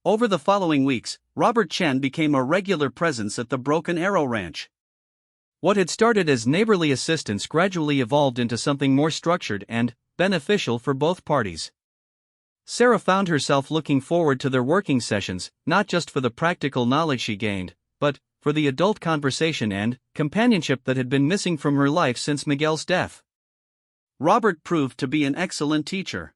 Over the following weeks, Robert Chen became a regular presence at the Broken Arrow Ranch. What had started as neighborly assistance gradually evolved into something more structured and beneficial for both parties. Sarah found herself looking forward to their working sessions, not just for the practical knowledge she gained, but for the adult conversation and companionship that had been missing from her life since Miguel's death. Robert proved to be an excellent teacher.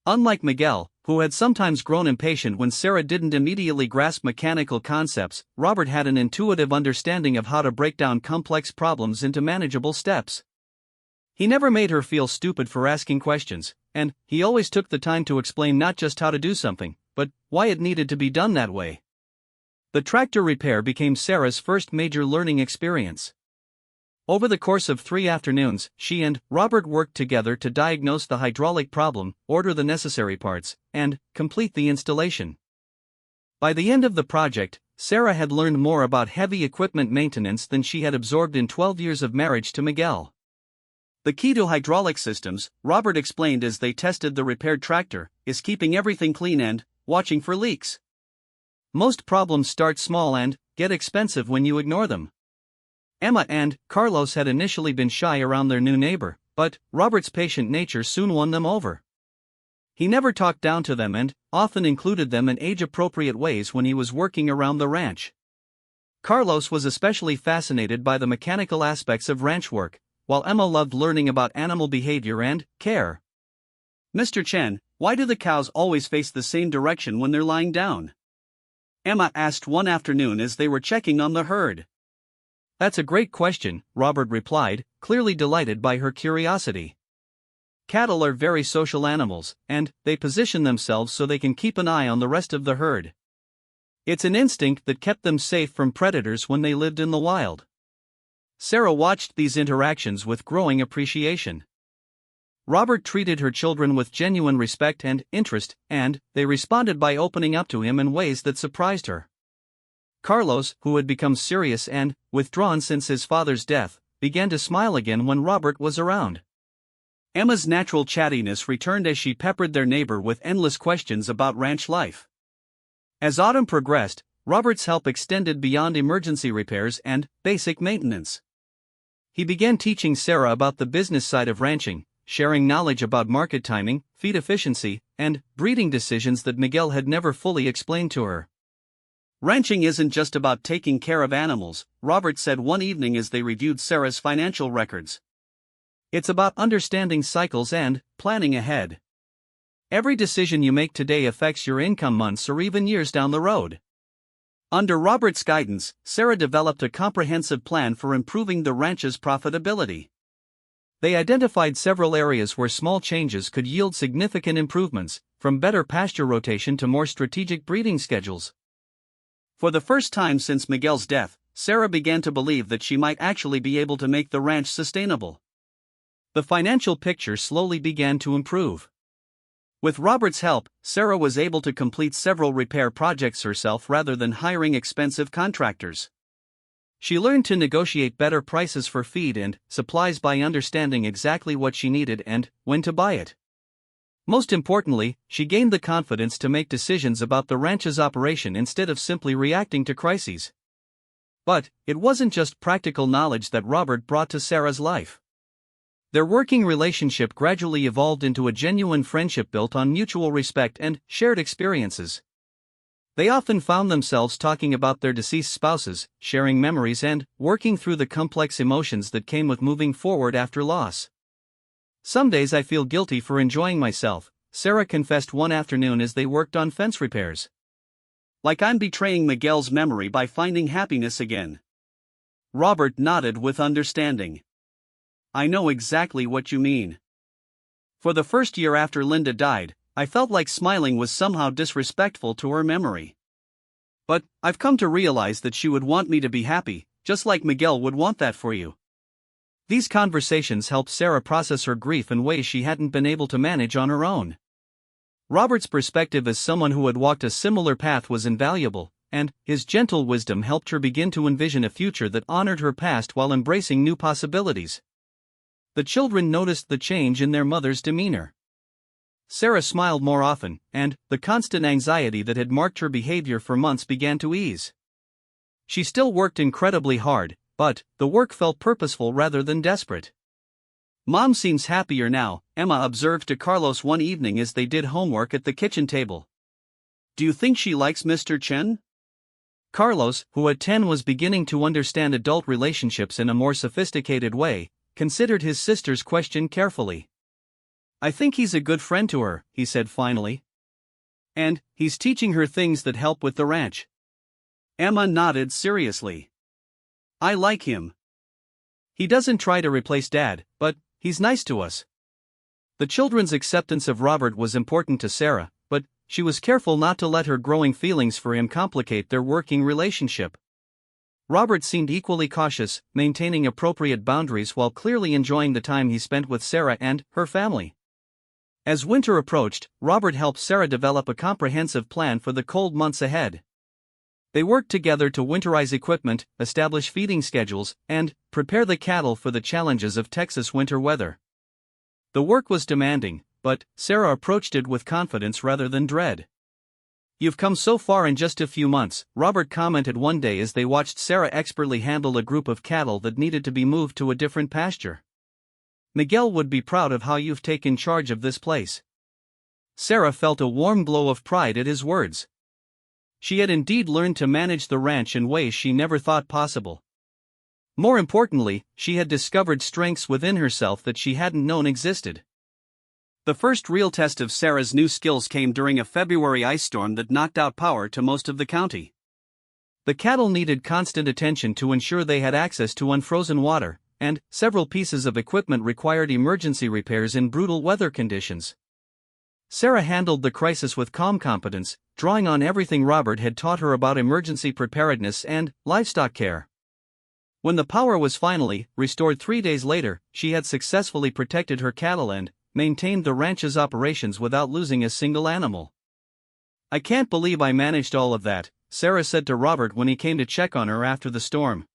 Unlike Miguel, who had sometimes grown impatient when Sarah didn't immediately grasp mechanical concepts, Robert had an intuitive understanding of how to break down complex problems into manageable steps. He never made her feel stupid for asking questions, and he always took the time to explain not just how to do something, but why it needed to be done that way. The tractor repair became Sarah's first major learning experience. Over the course of 3 afternoons, she and Robert worked together to diagnose the hydraulic problem, order the necessary parts, and complete the installation. By the end of the project, Sarah had learned more about heavy equipment maintenance than she had absorbed in 12 years of marriage to Miguel. The key to hydraulic systems, Robert explained as they tested the repaired tractor, is keeping everything clean and watching for leaks. Most problems start small and get expensive when you ignore them. Emma and Carlos had initially been shy around their new neighbor, but Robert's patient nature soon won them over. He never talked down to them and often included them in age-appropriate ways when he was working around the ranch. Carlos was especially fascinated by the mechanical aspects of ranch work, while Emma loved learning about animal behavior and care. "Mr. Chen, why do the cows always face the same direction when they're lying down?" Emma asked one afternoon as they were checking on the herd. "That's a great question," Robert replied, clearly delighted by her curiosity. "Cattle are very social animals, and they position themselves so they can keep an eye on the rest of the herd. It's an instinct that kept them safe from predators when they lived in the wild." Sarah watched these interactions with growing appreciation. Robert treated her children with genuine respect and interest, and they responded by opening up to him in ways that surprised her. Carlos, who had become serious and withdrawn since his father's death, began to smile again when Robert was around. Emma's natural chattiness returned as she peppered their neighbor with endless questions about ranch life. As autumn progressed, Robert's help extended beyond emergency repairs and basic maintenance. He began teaching Sarah about the business side of ranching, sharing knowledge about market timing, feed efficiency, and breeding decisions that Miguel had never fully explained to her. "Ranching isn't just about taking care of animals," Robert said one evening as they reviewed Sarah's financial records. "It's about understanding cycles and planning ahead. Every decision you make today affects your income months or even years down the road." Under Robert's guidance, Sarah developed a comprehensive plan for improving the ranch's profitability. They identified several areas where small changes could yield significant improvements, from better pasture rotation to more strategic breeding schedules. For the first time since Miguel's death, Sarah began to believe that she might actually be able to make the ranch sustainable. The financial picture slowly began to improve. With Robert's help, Sarah was able to complete several repair projects herself rather than hiring expensive contractors. She learned to negotiate better prices for feed and supplies by understanding exactly what she needed and when to buy it. Most importantly, she gained the confidence to make decisions about the ranch's operation instead of simply reacting to crises. But it wasn't just practical knowledge that Robert brought to Sarah's life. Their working relationship gradually evolved into a genuine friendship built on mutual respect and shared experiences. They often found themselves talking about their deceased spouses, sharing memories, and working through the complex emotions that came with moving forward after loss. "Some days I feel guilty for enjoying myself," Sarah confessed one afternoon as they worked on fence repairs. "Like I'm betraying Miguel's memory by finding happiness again." Robert nodded with understanding. "I know exactly what you mean. For the first year after Linda died, I felt like smiling was somehow disrespectful to her memory. But I've come to realize that she would want me to be happy, just like Miguel would want that for you." These conversations helped Sarah process her grief in ways she hadn't been able to manage on her own. Robert's perspective as someone who had walked a similar path was invaluable, and his gentle wisdom helped her begin to envision a future that honored her past while embracing new possibilities. The children noticed the change in their mother's demeanor. Sarah smiled more often, and the constant anxiety that had marked her behavior for months began to ease. She still worked incredibly hard, but the work felt purposeful rather than desperate. "Mom seems happier now," Emma observed to Carlos one evening as they did homework at the kitchen table. "Do you think she likes Mr. Chen?" Carlos, who at 10 was beginning to understand adult relationships in a more sophisticated way, considered his sister's question carefully. "I think he's a good friend to her," he said finally. "And he's teaching her things that help with the ranch." Emma nodded seriously. "I like him. He doesn't try to replace Dad, but he's nice to us." The children's acceptance of Robert was important to Sarah, but she was careful not to let her growing feelings for him complicate their working relationship. Robert seemed equally cautious, maintaining appropriate boundaries while clearly enjoying the time he spent with Sarah and her family. As winter approached, Robert helped Sarah develop a comprehensive plan for the cold months ahead. They worked together to winterize equipment, establish feeding schedules, and prepare the cattle for the challenges of Texas winter weather. The work was demanding, but Sarah approached it with confidence rather than dread. "You've come so far in just a few months," Robert commented one day as they watched Sarah expertly handle a group of cattle that needed to be moved to a different pasture. "Miguel would be proud of how you've taken charge of this place." Sarah felt a warm glow of pride at his words. She had indeed learned to manage the ranch in ways she never thought possible. More importantly, she had discovered strengths within herself that she hadn't known existed. The first real test of Sarah's new skills came during a February ice storm that knocked out power to most of the county. The cattle needed constant attention to ensure they had access to unfrozen water, and several pieces of equipment required emergency repairs in brutal weather conditions. Sarah handled the crisis with calm competence, drawing on everything Robert had taught her about emergency preparedness and livestock care. When the power was finally restored 3 days later, she had successfully protected her cattle and maintained the ranch's operations without losing a single animal. "I can't believe I managed all of that," Sarah said to Robert when he came to check on her after the storm.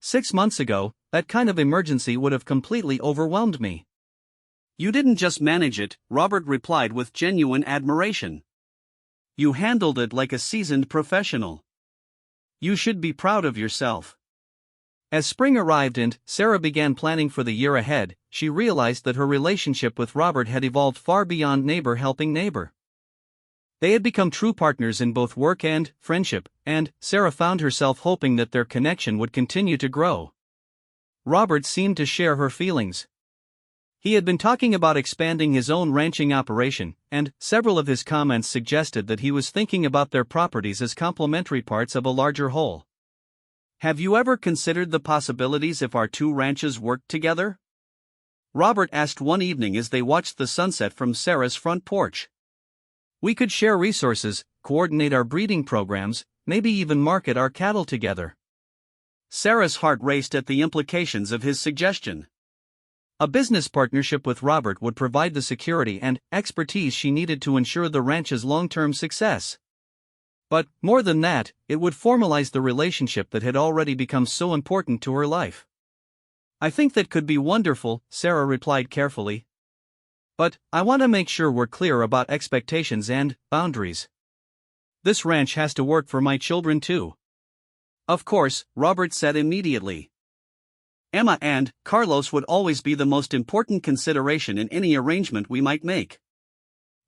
"6 months ago, that kind of emergency would have completely overwhelmed me." "You didn't just manage it," Robert replied with genuine admiration. "You handled it like a seasoned professional. You should be proud of yourself." As spring arrived and Sarah began planning for the year ahead, she realized that her relationship with Robert had evolved far beyond neighbor helping neighbor. They had become true partners in both work and friendship, and Sarah found herself hoping that their connection would continue to grow. Robert seemed to share her feelings. He had been talking about expanding his own ranching operation, and several of his comments suggested that he was thinking about their properties as complementary parts of a larger whole. "Have you ever considered the possibilities if our two ranches worked together?" Robert asked one evening as they watched the sunset from Sarah's front porch. "We could share resources, coordinate our breeding programs, maybe even market our cattle together." Sarah's heart raced at the implications of his suggestion. A business partnership with Robert would provide the security and expertise she needed to ensure the ranch's long-term success. But, more than that, it would formalize the relationship that had already become so important to her life. "I think that could be wonderful," Sarah replied carefully. "But I want to make sure we're clear about expectations and boundaries. This ranch has to work for my children too." "Of course," Robert said immediately. "Emma and Carlos would always be the most important consideration in any arrangement we might make.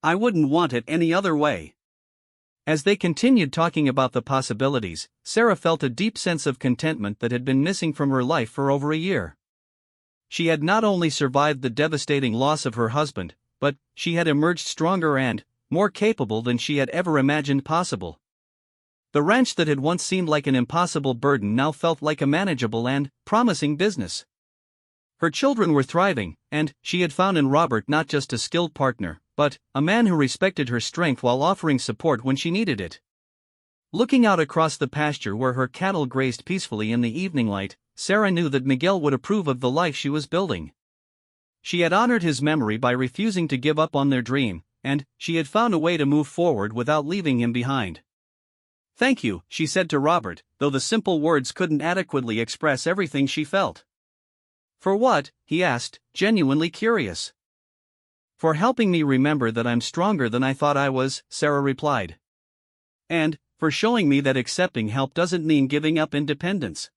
I wouldn't want it any other way." As they continued talking about the possibilities, Sarah felt a deep sense of contentment that had been missing from her life for over a year. She had not only survived the devastating loss of her husband, but she had emerged stronger and more capable than she had ever imagined possible. The ranch that had once seemed like an impossible burden now felt like a manageable and promising business. Her children were thriving, and she had found in Robert not just a skilled partner, but a man who respected her strength while offering support when she needed it. Looking out across the pasture where her cattle grazed peacefully in the evening light, Sarah knew that Miguel would approve of the life she was building. She had honored his memory by refusing to give up on their dream, and she had found a way to move forward without leaving him behind. "Thank you," she said to Robert, though the simple words couldn't adequately express everything she felt. "For what?" he asked, genuinely curious. For helping me remember that I'm stronger than I thought I was, Sarah replied. And for showing me that accepting help doesn't mean giving up independence.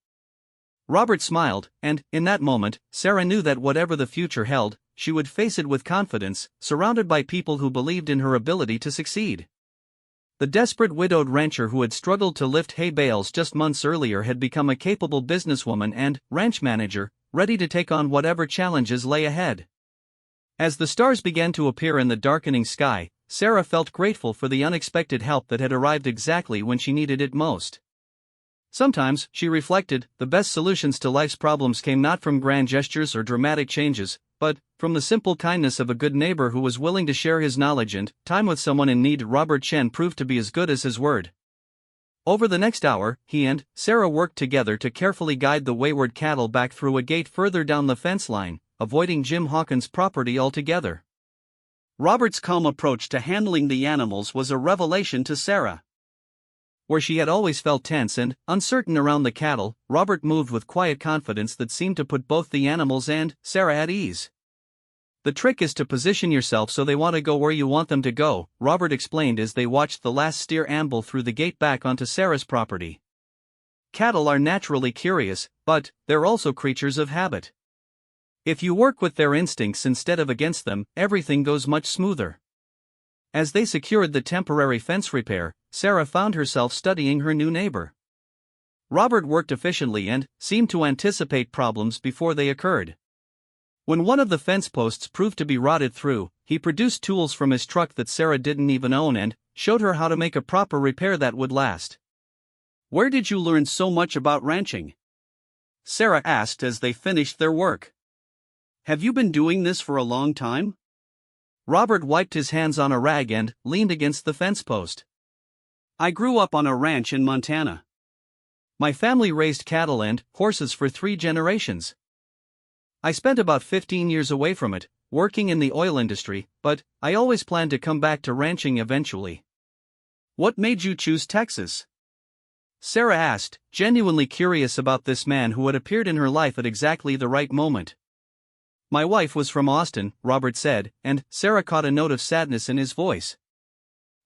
Robert smiled, and, in that moment, Sarah knew that whatever the future held, she would face it with confidence, surrounded by people who believed in her ability to succeed. The desperate widowed rancher who had struggled to lift hay bales just months earlier had become a capable businesswoman and ranch manager, ready to take on whatever challenges lay ahead. As the stars began to appear in the darkening sky, Sarah felt grateful for the unexpected help that had arrived exactly when she needed it most. Sometimes, she reflected, the best solutions to life's problems came not from grand gestures or dramatic changes, but from the simple kindness of a good neighbor who was willing to share his knowledge and time with someone in need. Robert Chen proved to be as good as his word. Over the next hour, he and Sarah worked together to carefully guide the wayward cattle back through a gate further down the fence line, avoiding Jim Hawkins' property altogether. Robert's calm approach to handling the animals was a revelation to Sarah. Where she had always felt tense and uncertain around the cattle, Robert moved with quiet confidence that seemed to put both the animals and Sarah at ease. The trick is to position yourself so they want to go where you want them to go, Robert explained as they watched the last steer amble through the gate back onto Sarah's property. Cattle are naturally curious, but they're also creatures of habit. If you work with their instincts instead of against them, everything goes much smoother. As they secured the temporary fence repair, Sarah found herself studying her new neighbor. Robert worked efficiently and seemed to anticipate problems before they occurred. When one of the fence posts proved to be rotted through, he produced tools from his truck that Sarah didn't even own and showed her how to make a proper repair that would last. "Where did you learn so much about ranching?" Sarah asked as they finished their work. "Have you been doing this for a long time?" Robert wiped his hands on a rag and leaned against the fence post. "I grew up on a ranch in Montana. My family raised cattle and horses for 3 generations. I spent about 15 years away from it, working in the oil industry, but I always planned to come back to ranching eventually." "What made you choose Texas?" Sarah asked, genuinely curious about this man who had appeared in her life at exactly the right moment. "My wife was from Austin," Robert said, and Sarah caught a note of sadness in his voice.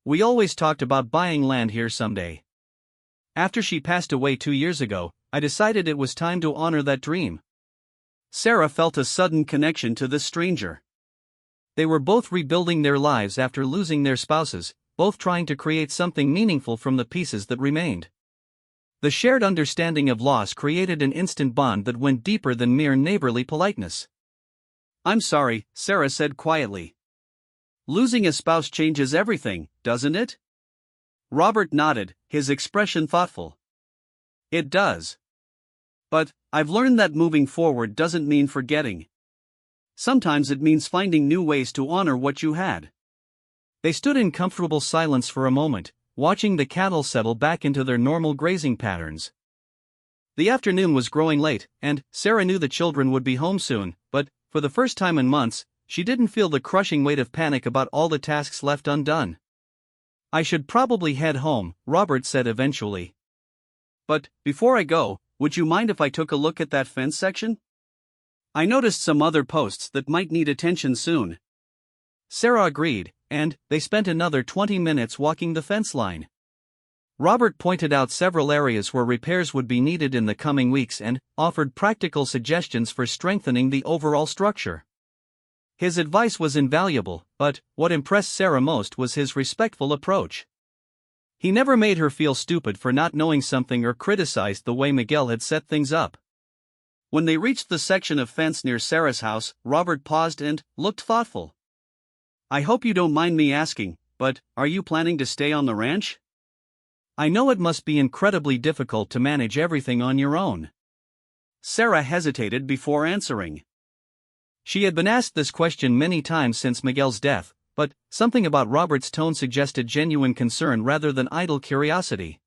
"We always talked about buying land here someday. After she passed away 2 years ago, I decided it was time to honor that dream." Sarah felt a sudden connection to this stranger. They were both rebuilding their lives after losing their spouses, both trying to create something meaningful from the pieces that remained. The shared understanding of loss created an instant bond that went deeper than mere neighborly politeness. "I'm sorry," Sarah said quietly. "Losing a spouse changes everything, doesn't it?" Robert nodded, his expression thoughtful. "It does. But I've learned that moving forward doesn't mean forgetting. Sometimes it means finding new ways to honor what you had." They stood in comfortable silence for a moment, watching the cattle settle back into their normal grazing patterns. The afternoon was growing late, and Sarah knew the children would be home soon, but for the first time in months, she didn't feel the crushing weight of panic about all the tasks left undone. "I should probably head home," Robert said eventually. "But before I go, would you mind if I took a look at that fence section? I noticed some other posts that might need attention soon." Sarah agreed, and they spent another 20 minutes walking the fence line. Robert pointed out several areas where repairs would be needed in the coming weeks and offered practical suggestions for strengthening the overall structure. His advice was invaluable, but what impressed Sarah most was his respectful approach. He never made her feel stupid for not knowing something or criticized the way Miguel had set things up. When they reached the section of fence near Sarah's house, Robert paused and looked thoughtful. "I hope you don't mind me asking, but are you planning to stay on the ranch? I know it must be incredibly difficult to manage everything on your own." Sarah hesitated before answering. She had been asked this question many times since Miguel's death, but something about Robert's tone suggested genuine concern rather than idle curiosity.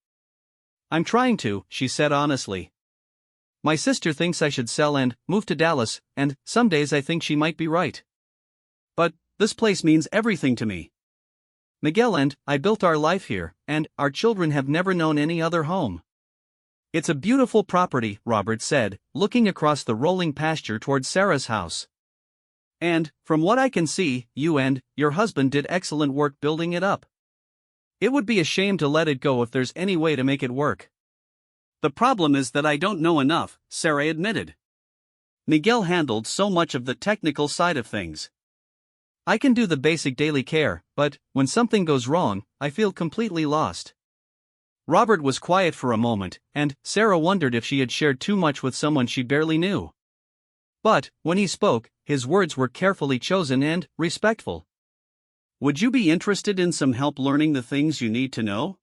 "I'm trying to," she said honestly. "My sister thinks I should sell and move to Dallas, and some days I think she might be right. But this place means everything to me. Miguel and I built our life here, and our children have never known any other home." "It's a beautiful property," Robert said, looking across the rolling pasture toward Sarah's house. And, from what I can see, you and your husband did excellent work building it up. It would be a shame to let it go if there's any way to make it work. The problem is that I don't know enough, Sarah admitted. Miguel handled so much of the technical side of things. I can do the basic daily care, but when something goes wrong, I feel completely lost. Robert was quiet for a moment, and Sarah wondered if she had shared too much with someone she barely knew. But, when he spoke, his words were carefully chosen and respectful. Would you be interested in some help learning the things you need to know?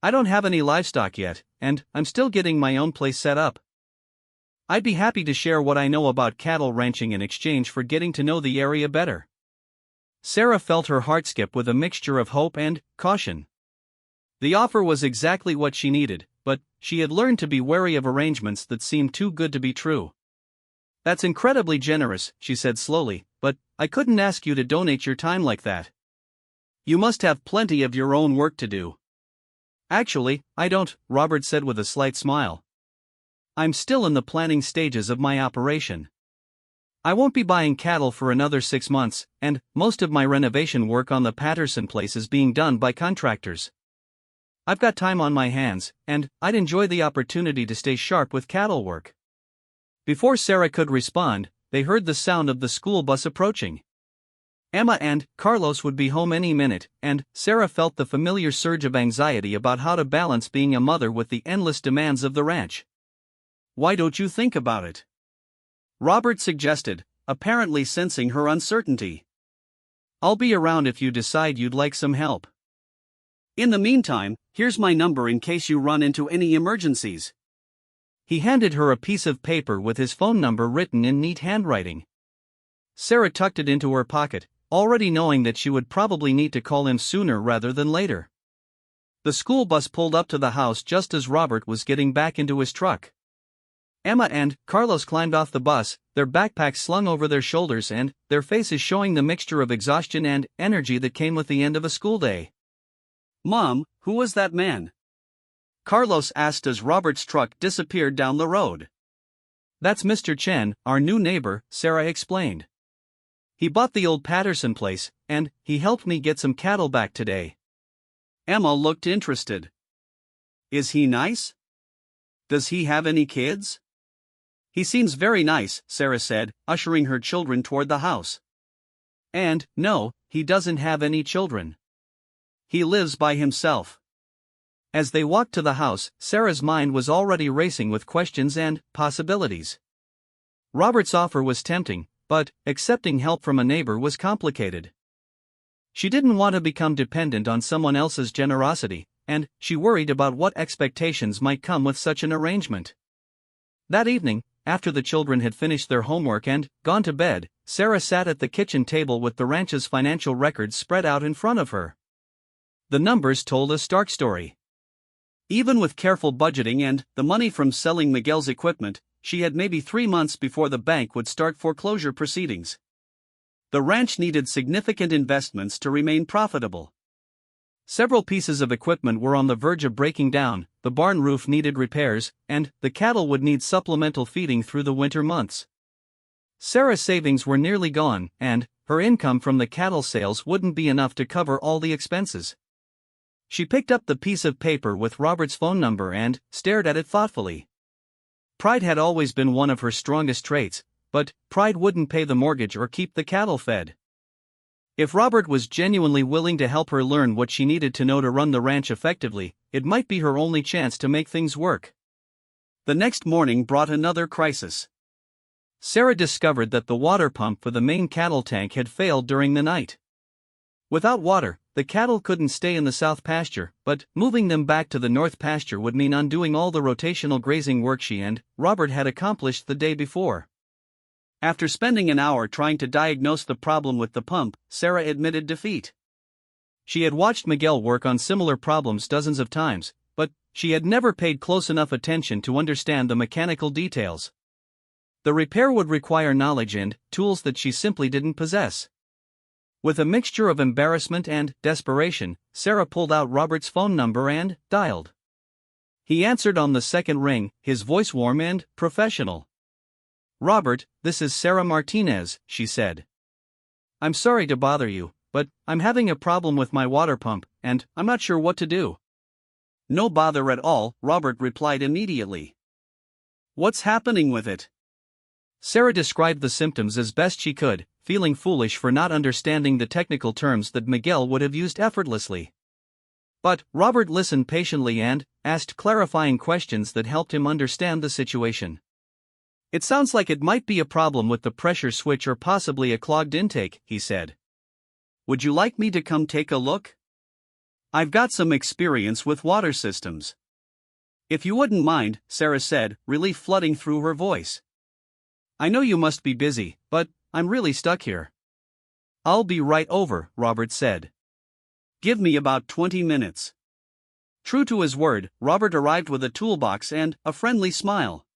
I don't have any livestock yet, and I'm still getting my own place set up. I'd be happy to share what I know about cattle ranching in exchange for getting to know the area better. Sarah felt her heart skip with a mixture of hope and caution. The offer was exactly what she needed, but she had learned to be wary of arrangements that seemed too good to be true. That's incredibly generous, she said slowly, but I couldn't ask you to donate your time like that. You must have plenty of your own work to do. Actually, I don't, Robert said with a slight smile. I'm still in the planning stages of my operation. I won't be buying cattle for another 6 months, and most of my renovation work on the Patterson place is being done by contractors. I've got time on my hands, and I'd enjoy the opportunity to stay sharp with cattle work. Before Sarah could respond, they heard the sound of the school bus approaching. Emma and Carlos would be home any minute, and Sarah felt the familiar surge of anxiety about how to balance being a mother with the endless demands of the ranch. Why don't you think about it? Robert suggested, apparently sensing her uncertainty. I'll be around if you decide you'd like some help. In the meantime, here's my number in case you run into any emergencies. He handed her a piece of paper with his phone number written in neat handwriting. Sarah tucked it into her pocket, already knowing that she would probably need to call him sooner rather than later. The school bus pulled up to the house just as Robert was getting back into his truck. Emma and Carlos climbed off the bus, their backpacks slung over their shoulders and their faces showing the mixture of exhaustion and energy that came with the end of a school day. Mom, who was that man? Carlos asked as Robert's truck disappeared down the road. That's Mr. Chen, our new neighbor, Sarah explained. He bought the old Patterson place, and he helped me get some cattle back today. Emma looked interested. Is he nice? Does he have any kids? He seems very nice, Sarah said, ushering her children toward the house. And, no, he doesn't have any children. He lives by himself. As they walked to the house, Sarah's mind was already racing with questions and possibilities. Robert's offer was tempting, but accepting help from a neighbor was complicated. She didn't want to become dependent on someone else's generosity, and she worried about what expectations might come with such an arrangement. That evening, after the children had finished their homework and gone to bed, Sarah sat at the kitchen table with the ranch's financial records spread out in front of her. The numbers told a stark story. Even with careful budgeting and the money from selling Miguel's equipment, she had maybe 3 months before the bank would start foreclosure proceedings. The ranch needed significant investments to remain profitable. Several pieces of equipment were on the verge of breaking down, the barn roof needed repairs, and the cattle would need supplemental feeding through the winter months. Sarah's savings were nearly gone, and her income from the cattle sales wouldn't be enough to cover all the expenses. She picked up the piece of paper with Robert's phone number and stared at it thoughtfully. Pride had always been one of her strongest traits, but pride wouldn't pay the mortgage or keep the cattle fed. If Robert was genuinely willing to help her learn what she needed to know to run the ranch effectively, it might be her only chance to make things work. The next morning brought another crisis. Sarah discovered that the water pump for the main cattle tank had failed during the night. Without water, the cattle couldn't stay in the south pasture, but moving them back to the north pasture would mean undoing all the rotational grazing work she and Robert had accomplished the day before. After spending an hour trying to diagnose the problem with the pump, Sarah admitted defeat. She had watched Miguel work on similar problems dozens of times, but she had never paid close enough attention to understand the mechanical details. The repair would require knowledge and tools that she simply didn't possess. With a mixture of embarrassment and desperation, Sarah pulled out Robert's phone number and dialed. He answered on the second ring, his voice warm and professional. "Robert, this is Sarah Martinez," she said. I'm sorry to bother you, but I'm having a problem with my water pump, and I'm not sure what to do." "No bother at all," Robert replied immediately. "What's happening with it?" Sarah described the symptoms as best she could, feeling foolish for not understanding the technical terms that Miguel would have used effortlessly. But Robert listened patiently and asked clarifying questions that helped him understand the situation. "It sounds like it might be a problem with the pressure switch or possibly a clogged intake," he said. "Would you like me to come take a look? I've got some experience with water systems." "If you wouldn't mind," Sarah said, relief flooding through her voice. "I know you must be busy, but I'm really stuck here." "I'll be right over," Robert said. "Give me about 20 minutes." True to his word, Robert arrived with a toolbox and a friendly smile.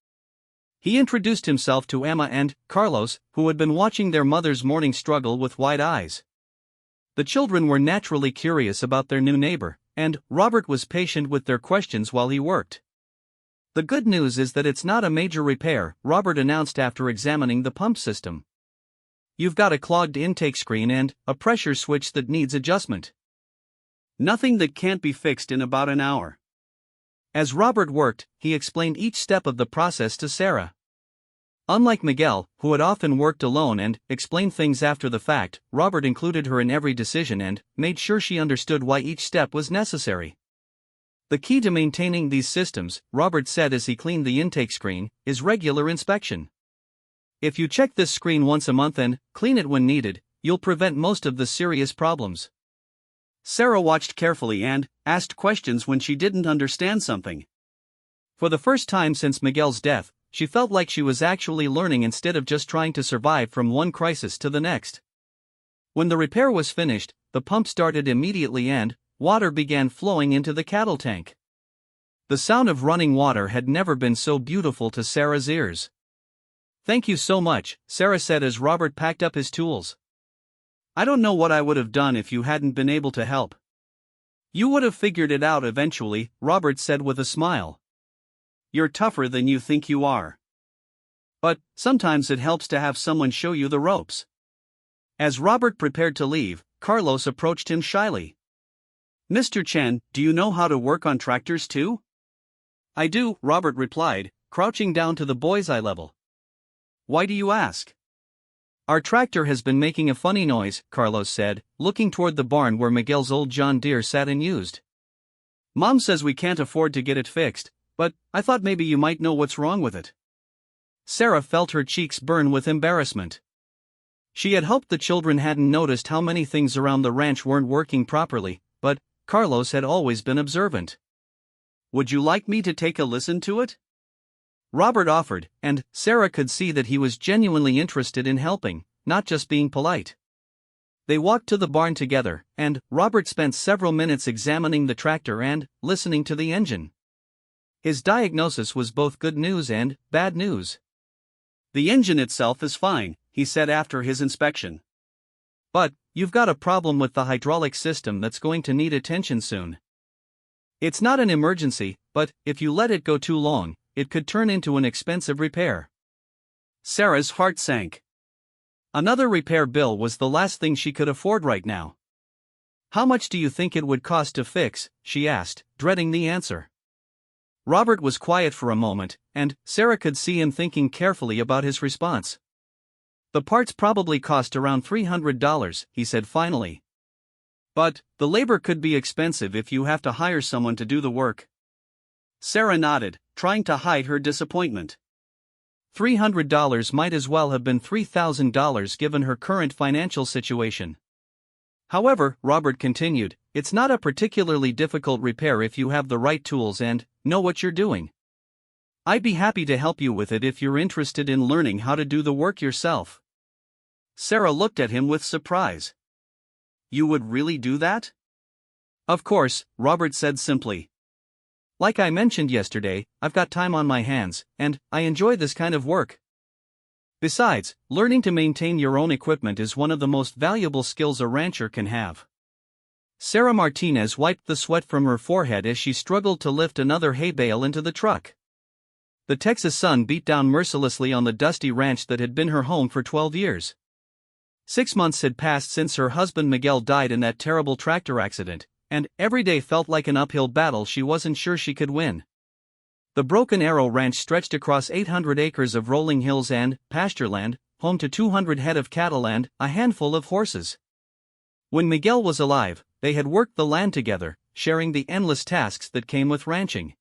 He introduced himself to Emma and Carlos, who had been watching their mother's morning struggle with wide eyes. The children were naturally curious about their new neighbor, and Robert was patient with their questions while he worked. "The good news is that it's not a major repair," Robert announced after examining the pump system. "You've got a clogged intake screen and a pressure switch that needs adjustment. Nothing that can't be fixed in about an hour." As Robert worked, he explained each step of the process to Sarah. Unlike Miguel, who had often worked alone and explained things after the fact, Robert included her in every decision and made sure she understood why each step was necessary. "The key to maintaining these systems," Robert said as he cleaned the intake screen, "is regular inspection. If you check this screen once a month and clean it when needed, you'll prevent most of the serious problems." Sarah watched carefully and asked questions when she didn't understand something. For the first time since Miguel's death, she felt like she was actually learning instead of just trying to survive from one crisis to the next. When the repair was finished, the pump started immediately and water began flowing into the cattle tank. The sound of running water had never been so beautiful to Sarah's ears. "Thank you so much," Sarah said as Robert packed up his tools. "I don't know what I would have done if you hadn't been able to help." "You would have figured it out eventually," Robert said with a smile. "You're tougher than you think you are. But sometimes it helps to have someone show you the ropes." As Robert prepared to leave, Carlos approached him shyly. "Mr. Chen, do you know how to work on tractors too?" "I do," Robert replied, crouching down to the boy's eye level. "Why do you ask?" "Our tractor has been making a funny noise," Carlos said, looking toward the barn where Miguel's old John Deere sat and used. "Mom says we can't afford to get it fixed, but I thought maybe you might know what's wrong with it." Sarah felt her cheeks burn with embarrassment. She had hoped the children hadn't noticed how many things around the ranch weren't working properly, but Carlos had always been observant. "Would you like me to take a listen to it?" Robert offered, and Sarah could see that he was genuinely interested in helping, not just being polite. They walked to the barn together, and Robert spent several minutes examining the tractor and listening to the engine. His diagnosis was both good news and bad news. "The engine itself is fine," he said after his inspection. "But you've got a problem with the hydraulic system that's going to need attention soon. It's not an emergency, but if you let it go too long, it could turn into an expensive repair." Sarah's heart sank. Another repair bill was the last thing she could afford right now. "How much do you think it would cost to fix?" she asked, dreading the answer. Robert was quiet for a moment, and Sarah could see him thinking carefully about his response. "The parts probably cost around $300, he said finally. "But the labor could be expensive if you have to hire someone to do the work." Sarah nodded, trying to hide her disappointment. $300 might as well have been $3,000 given her current financial situation. "However," Robert continued, "it's not a particularly difficult repair if you have the right tools and know what you're doing. I'd be happy to help you with it if you're interested in learning how to do the work yourself." Sarah looked at him with surprise. "You would really do that?" "Of course," Robert said simply. "Like I mentioned yesterday, I've got time on my hands, and I enjoy this kind of work. Besides, learning to maintain your own equipment is one of the most valuable skills a rancher can have." Sarah Martinez wiped the sweat from her forehead as she struggled to lift another hay bale into the truck. The Texas sun beat down mercilessly on the dusty ranch that had been her home for 12 years. 6 months had passed since her husband Miguel died in that terrible tractor accident, and every day felt like an uphill battle she wasn't sure she could win. The Broken Arrow Ranch stretched across 800 acres of rolling hills and pasture land, home to 200 head of cattle and a handful of horses. When Miguel was alive, they had worked the land together, sharing the endless tasks that came with ranching.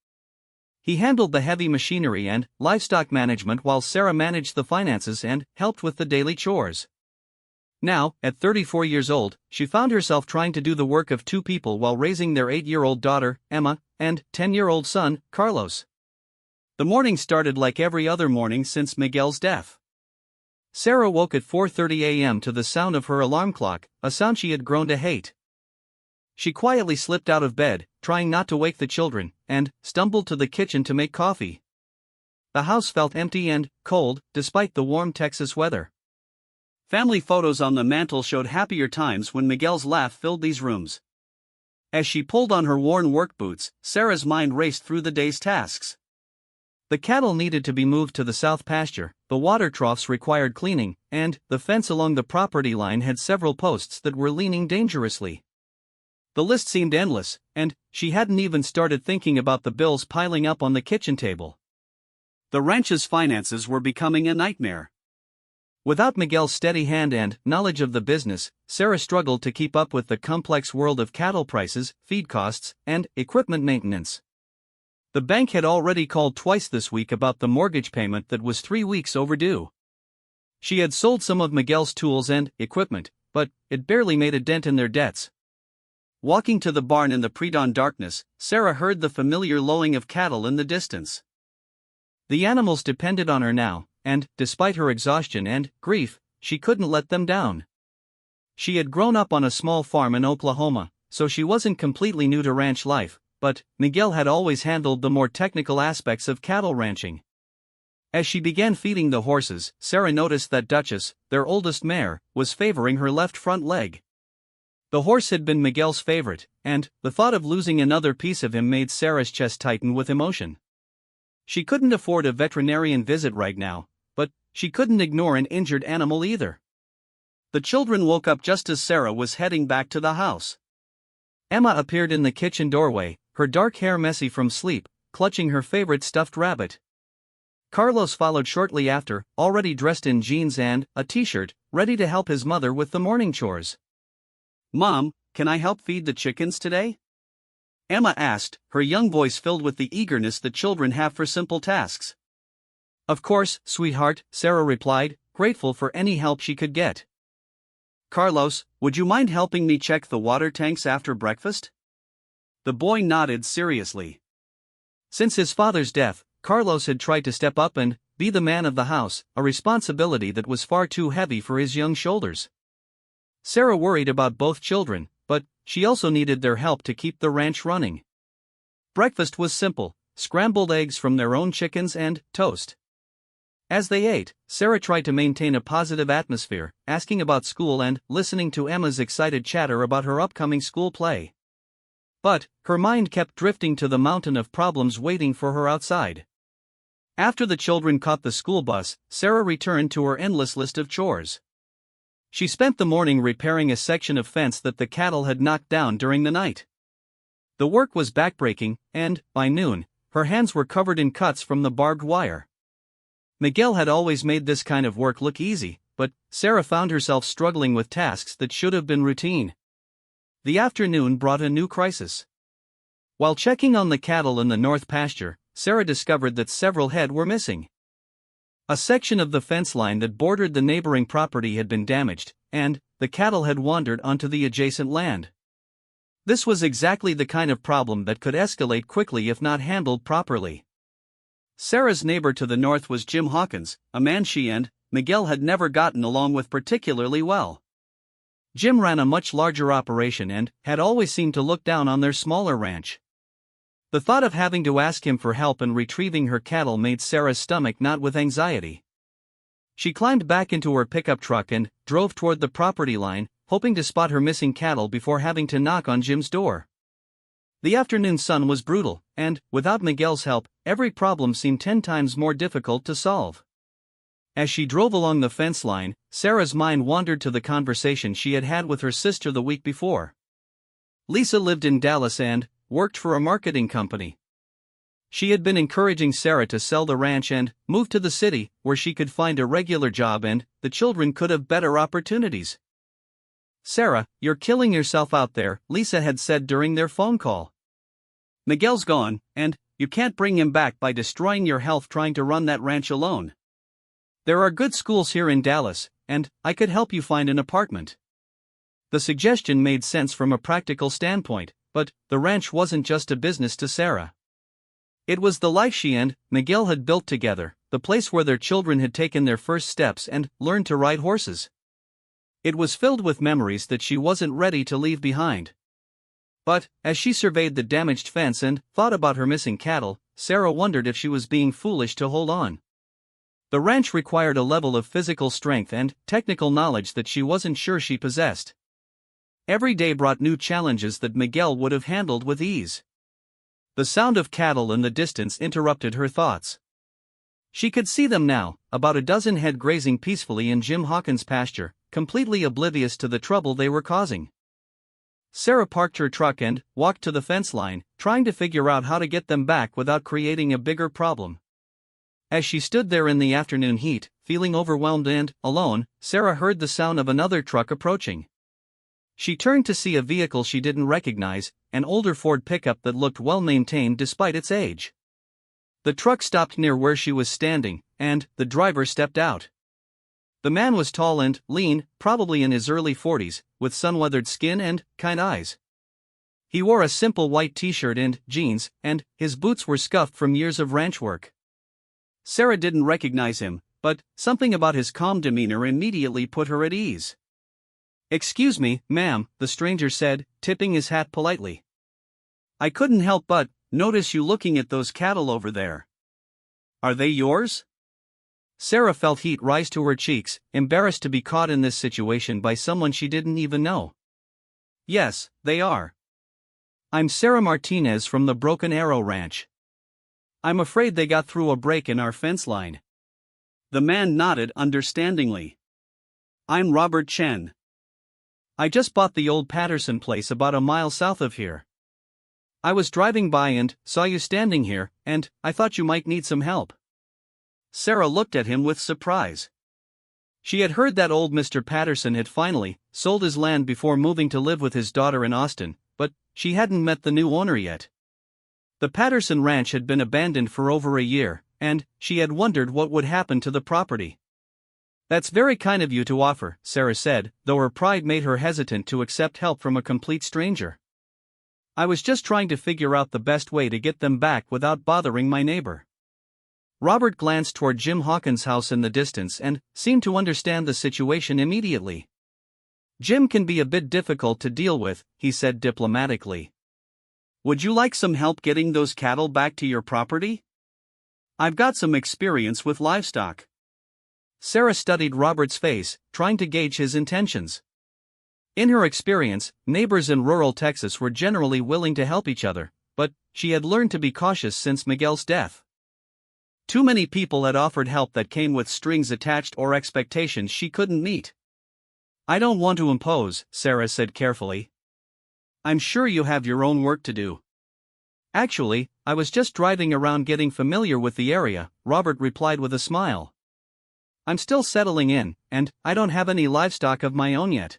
He handled the heavy machinery and livestock management while Sarah managed the finances and helped with the daily chores. Now, at 34 years old, she found herself trying to do the work of two people while raising their 8-year-old daughter, Emma, and 10-year-old son, Carlos. The morning started like every other morning since Miguel's death. Sarah woke at 4:30 a.m. to the sound of her alarm clock, a sound she had grown to hate. She quietly slipped out of bed, trying not to wake the children, and stumbled to the kitchen to make coffee. The house felt empty and cold, despite the warm Texas weather. Family photos on the mantel showed happier times when Miguel's laugh filled these rooms. As she pulled on her worn work boots, Sarah's mind raced through the day's tasks. The cattle needed to be moved to the south pasture, the water troughs required cleaning, and the fence along the property line had several posts that were leaning dangerously. The list seemed endless, and she hadn't even started thinking about the bills piling up on the kitchen table. The ranch's finances were becoming a nightmare. Without Miguel's steady hand and knowledge of the business, Sarah struggled to keep up with the complex world of cattle prices, feed costs, and equipment maintenance. The bank had already called twice this week about the mortgage payment that was 3 weeks overdue. She had sold some of Miguel's tools and equipment, but it barely made a dent in their debts. Walking to the barn in the pre-dawn darkness, Sarah heard the familiar lowing of cattle in the distance. The animals depended on her now, and, despite her exhaustion and grief, she couldn't let them down. She had grown up on a small farm in Oklahoma, so she wasn't completely new to ranch life, but Miguel had always handled the more technical aspects of cattle ranching. As she began feeding the horses, Sarah noticed that Duchess, their oldest mare, was favoring her left front leg. The horse had been Miguel's favorite, and the thought of losing another piece of him made Sarah's chest tighten with emotion. She couldn't afford a veterinarian visit right now, but she couldn't ignore an injured animal either. The children woke up just as Sarah was heading back to the house. Emma appeared in the kitchen doorway, her dark hair messy from sleep, clutching her favorite stuffed rabbit. Carlos followed shortly after, already dressed in jeans and a t-shirt, ready to help his mother with the morning chores. "Mom, can I help feed the chickens today?" Emma asked, her young voice filled with the eagerness that children have for simple tasks. "Of course, sweetheart," Sarah replied, grateful for any help she could get. "Carlos, would you mind helping me check the water tanks after breakfast?" The boy nodded seriously. Since his father's death, Carlos had tried to step up and be the man of the house, a responsibility that was far too heavy for his young shoulders. Sarah worried about both children, but she also needed their help to keep the ranch running. Breakfast was simple: scrambled eggs from their own chickens and toast. As they ate, Sarah tried to maintain a positive atmosphere, asking about school and listening to Emma's excited chatter about her upcoming school play. But her mind kept drifting to the mountain of problems waiting for her outside. After the children caught the school bus, Sarah returned to her endless list of chores. She spent the morning repairing a section of fence that the cattle had knocked down during the night. The work was backbreaking, and, by noon, her hands were covered in cuts from the barbed wire. Miguel had always made this kind of work look easy, but Sarah found herself struggling with tasks that should have been routine. The afternoon brought a new crisis. While checking on the cattle in the north pasture, Sarah discovered that several head were missing. A section of the fence line that bordered the neighboring property had been damaged, and the cattle had wandered onto the adjacent land. This was exactly the kind of problem that could escalate quickly if not handled properly. Sarah's neighbor to the north was Jim Hawkins, a man she and Miguel had never gotten along with particularly well. Jim ran a much larger operation and had always seemed to look down on their smaller ranch. The thought of having to ask him for help in retrieving her cattle made Sarah's stomach knot with anxiety. She climbed back into her pickup truck and drove toward the property line, hoping to spot her missing cattle before having to knock on Jim's door. The afternoon sun was brutal, and, without Miguel's help, every problem seemed 10 times more difficult to solve. As she drove along the fence line, Sarah's mind wandered to the conversation she had had with her sister the week before. Lisa lived in Dallas and worked for a marketing company. She had been encouraging Sarah to sell the ranch and move to the city, where she could find a regular job and the children could have better opportunities. "Sarah, you're killing yourself out there," Lisa had said during their phone call. "Miguel's gone, and you can't bring him back by destroying your health trying to run that ranch alone. There are good schools here in Dallas, and I could help you find an apartment." The suggestion made sense from a practical standpoint, but the ranch wasn't just a business to Sarah. It was the life she and Miguel had built together, the place where their children had taken their first steps and learned to ride horses. It was filled with memories that she wasn't ready to leave behind. But, as she surveyed the damaged fence and thought about her missing cattle, Sarah wondered if she was being foolish to hold on. The ranch required a level of physical strength and technical knowledge that she wasn't sure she possessed. Every day brought new challenges that Miguel would have handled with ease. The sound of cattle in the distance interrupted her thoughts. She could see them now, about a dozen head grazing peacefully in Jim Hawkins' pasture, completely oblivious to the trouble they were causing. Sarah parked her truck and walked to the fence line, trying to figure out how to get them back without creating a bigger problem. As she stood there in the afternoon heat, feeling overwhelmed and alone, Sarah heard the sound of another truck approaching. She turned to see a vehicle she didn't recognize, an older Ford pickup that looked well-maintained despite its age. The truck stopped near where she was standing, and the driver stepped out. The man was tall and lean, probably in his early 40s, with sun-weathered skin and kind eyes. He wore a simple white t-shirt and jeans, and his boots were scuffed from years of ranch work. Sarah didn't recognize him, but something about his calm demeanor immediately put her at ease. "Excuse me, ma'am," the stranger said, tipping his hat politely. "I couldn't help but notice you looking at those cattle over there. Are they yours?" Sarah felt heat rise to her cheeks, embarrassed to be caught in this situation by someone she didn't even know. "Yes, they are. I'm Sarah Martinez from the Broken Arrow Ranch. I'm afraid they got through a break in our fence line." The man nodded understandingly. "I'm Robert Chen. I just bought the old Patterson place about a mile south of here. I was driving by and saw you standing here, and I thought you might need some help." Sarah looked at him with surprise. She had heard that old Mr. Patterson had finally sold his land before moving to live with his daughter in Austin, but she hadn't met the new owner yet. The Patterson ranch had been abandoned for over a year, and she had wondered what would happen to the property. "That's very kind of you to offer," Sarah said, though her pride made her hesitant to accept help from a complete stranger. "I was just trying to figure out the best way to get them back without bothering my neighbor." Robert glanced toward Jim Hawkins' house in the distance and seemed to understand the situation immediately. "Jim can be a bit difficult to deal with," he said diplomatically. "Would you like some help getting those cattle back to your property? I've got some experience with livestock." Sarah studied Robert's face, trying to gauge his intentions. In her experience, neighbors in rural Texas were generally willing to help each other, but she had learned to be cautious since Miguel's death. Too many people had offered help that came with strings attached or expectations she couldn't meet. "I don't want to impose," Sarah said carefully. "I'm sure you have your own work to do." "Actually, I was just driving around getting familiar with the area," Robert replied with a smile. "I'm still settling in, and I don't have any livestock of my own yet.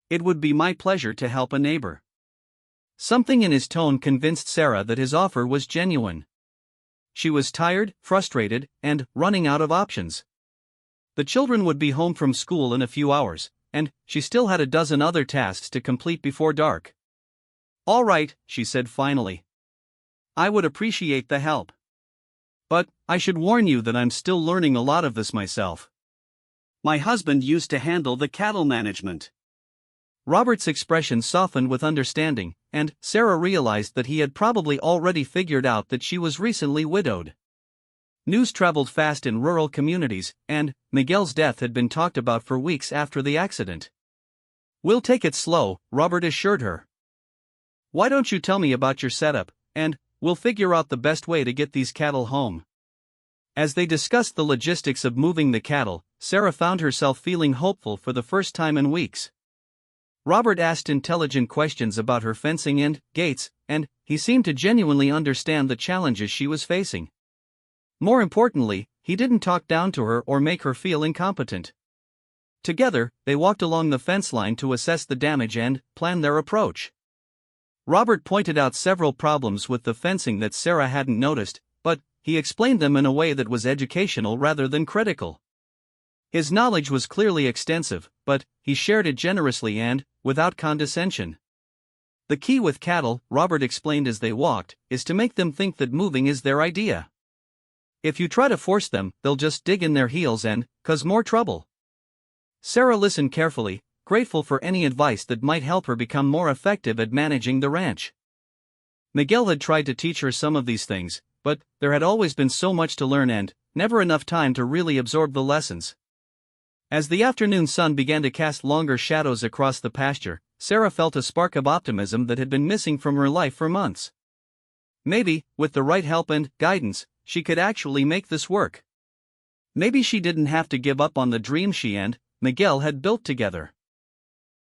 It would be my pleasure to help a neighbor." Something in his tone convinced Sarah that his offer was genuine. She was tired, frustrated, and running out of options. The children would be home from school in a few hours, and she still had a dozen other tasks to complete before dark. "All right," she said finally. "I would appreciate the help. But I should warn you that I'm still learning a lot of this myself. My husband used to handle the cattle management." Robert's expression softened with understanding, and Sarah realized that he had probably already figured out that she was recently widowed. News traveled fast in rural communities, and Miguel's death had been talked about for weeks after the accident. "We'll take it slow," Robert assured her. "Why don't you tell me about your setup, and we'll figure out the best way to get these cattle home." As they discussed the logistics of moving the cattle, Sarah found herself feeling hopeful for the first time in weeks. Robert asked intelligent questions about her fencing and gates, and he seemed to genuinely understand the challenges she was facing. More importantly, he didn't talk down to her or make her feel incompetent. Together, they walked along the fence line to assess the damage and plan their approach. Robert pointed out several problems with the fencing that Sarah hadn't noticed, but he explained them in a way that was educational rather than critical. His knowledge was clearly extensive, but he shared it generously and without condescension. The key with cattle, Robert explained as they walked, is to make them think that moving is their idea. If you try to force them, they'll just dig in their heels and cause more trouble. Sarah listened carefully, grateful for any advice that might help her become more effective at managing the ranch. Miguel had tried to teach her some of these things, but there had always been so much to learn and never enough time to really absorb the lessons. As the afternoon sun began to cast longer shadows across the pasture, Sarah felt a spark of optimism that had been missing from her life for months. Maybe, with the right help and guidance, she could actually make this work. Maybe she didn't have to give up on the dream she and Miguel had built together.